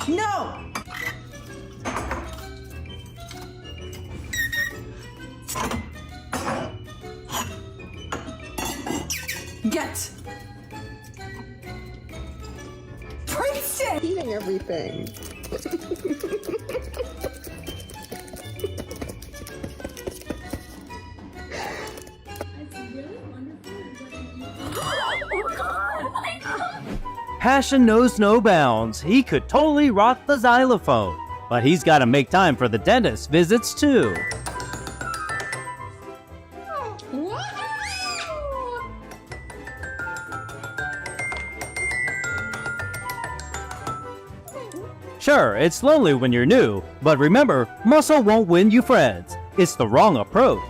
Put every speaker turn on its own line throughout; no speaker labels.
No! Get! Princeton!
Eating everything.
Passion knows no bounds. He could totally rock the xylophone. But he's got to make time for the dentist visits too. Sure, it's lonely when you're new, but remember, muscle won't win you friends. It's the wrong approach.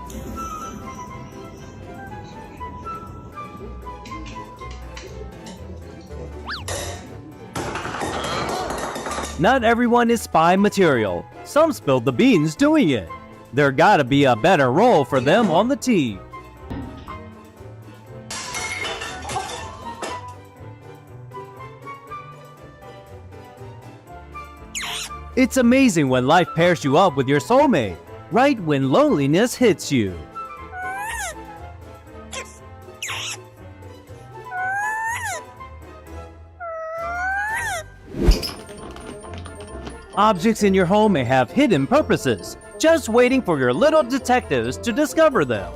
Not everyone is spy material. Some spilled the beans doing it. There gotta be a better role for them on the team. It's amazing when life pairs you up with your soulmate, right when loneliness hits you. Objects in your home may have hidden purposes, just waiting for your little detectives to discover them.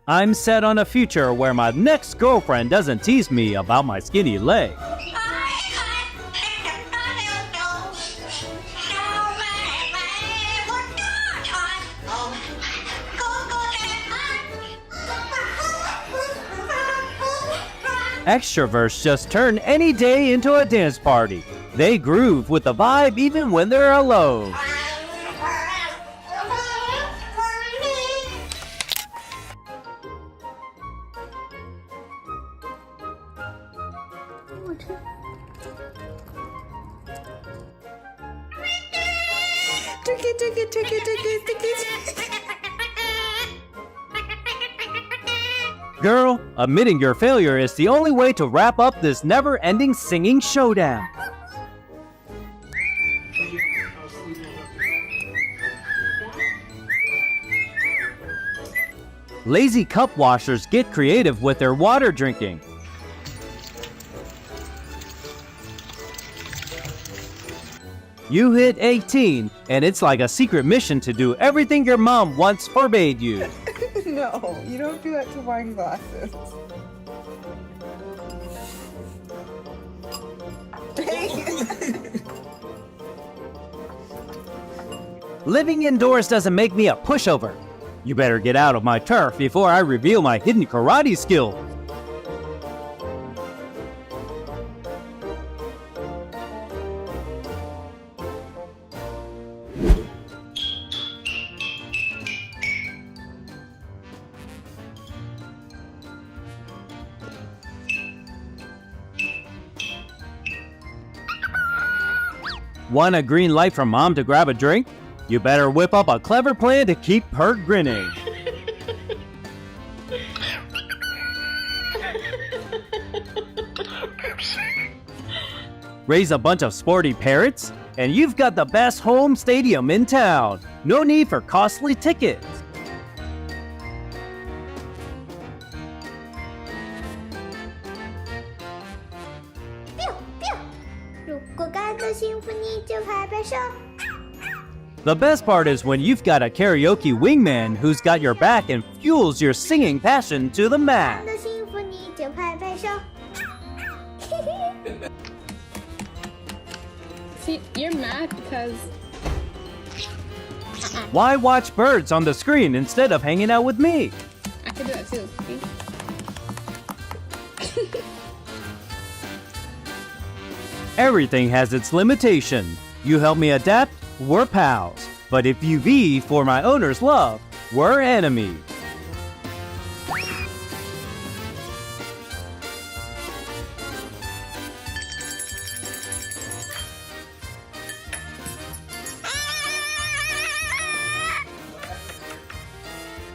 I'm set on a future where my next girlfriend doesn't tease me about my skinny leg. Extroverts just turn any day into a dance party. They groove with the vibe even when they're alone. Girl, admitting your failure is the only way to wrap up this never-ending singing showdown. Lazy cup washers get creative with their water drinking. You hit 18, and it's like a secret mission to do everything your mom once forbade you.
No, you don't do that to wine glasses.
Living indoors doesn't make me a pushover. You better get out of my turf before I reveal my hidden karate skill. Want a green light from mom to grab a drink? You better whip up a clever plan to keep her grinning. Raise a bunch of sporty parrots, and you've got the best home stadium in town. No need for costly tickets. The best part is when you've got a karaoke wingman who's got your back and fuels your singing passion to the max.
See, you're mad because...
Why watch birds on the screen instead of hanging out with me?
I could do that too. See?
Everything has its limitation. You help me adapt, we're pals. But if you vie for my owner's love, were enemies.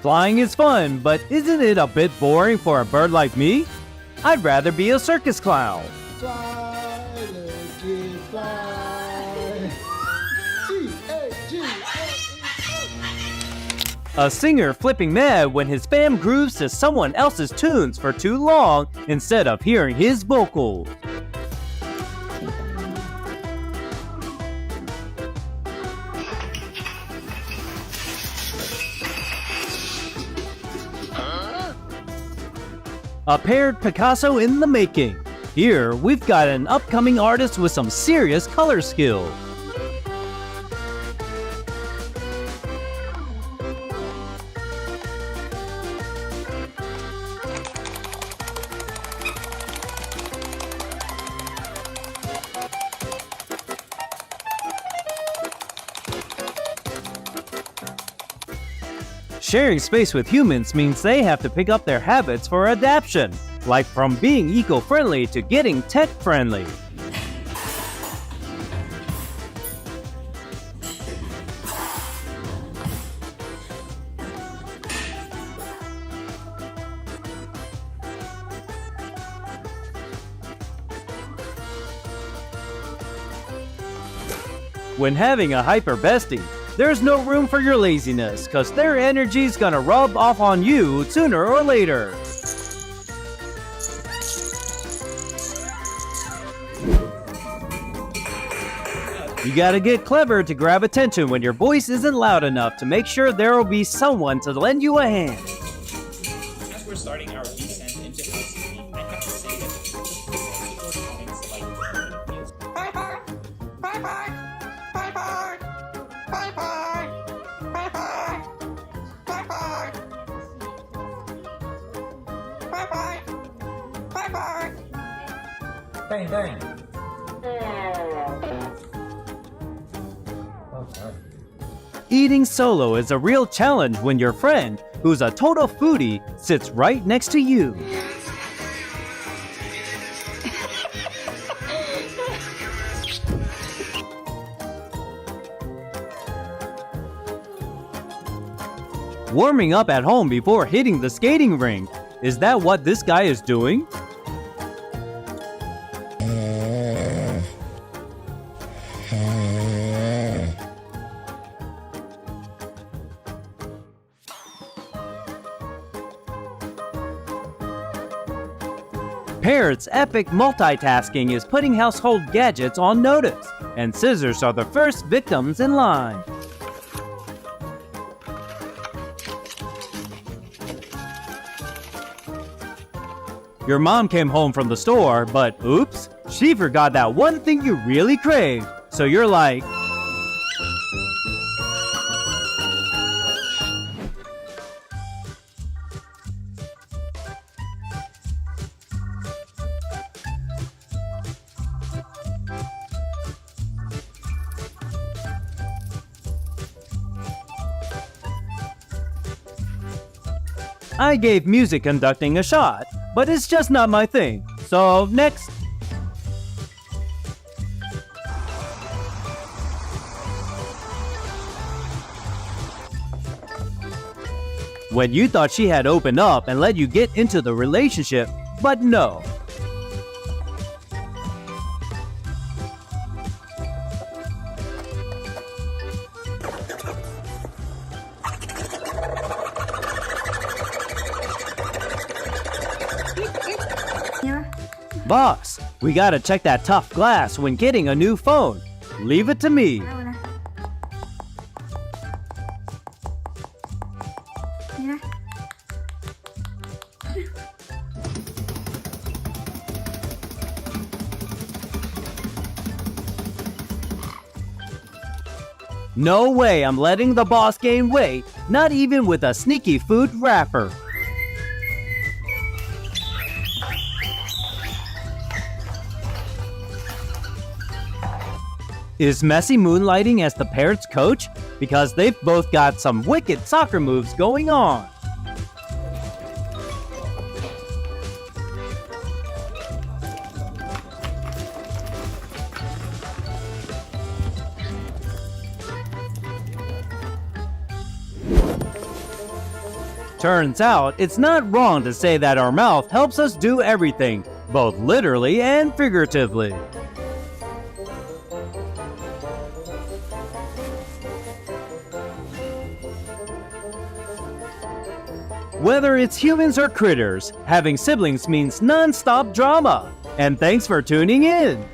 Flying is fun, but isn't it a bit boring for a bird like me? I'd rather be a circus clown.
Fly, little fly.
A singer flipping mad when his fam grooves to someone else's tunes for too long instead of hearing his vocals. A paired Picasso in the making. Here, we've got an upcoming artist with some serious color skills. Sharing space with humans means they have to pick up their habits for adaptation, like from being eco-friendly to getting tech-friendly. When having a hyper bestie, there's no room for your laziness, cause their energy's gonna rub off on you sooner or later. You gotta get clever to grab attention when your voice isn't loud enough to make sure there will be someone to lend you a hand.
As we're starting our descent into housekeeping, I have to say that the comments like
Bang, bang.
Eating solo is a real challenge when your friend, who's a total foodie, sits right next to you. Warming up at home before hitting the skating rink. Is that what this guy is doing? Parrots' epic multitasking is putting household gadgets on notice, and scissors are the first victims in line. Your mom came home from the store, but oops, she forgot that one thing you really crave. So you're like, I gave music conducting a shot, but it's just not my thing. So next. When you thought she had opened up and let you get into the relationship, but no. Boss, we gotta check that tough glass when getting a new phone. Leave it to me. No way I'm letting the boss gain weight, not even with a sneaky food wrapper. Is Messi moonlighting as the parrot's coach? because they've both got some wicked soccer moves going on. Turns out, it's not wrong to say that our mouth helps us do everything, both literally and figuratively. Whether it's humans or critters, having siblings means non-stop drama. And thanks for tuning in!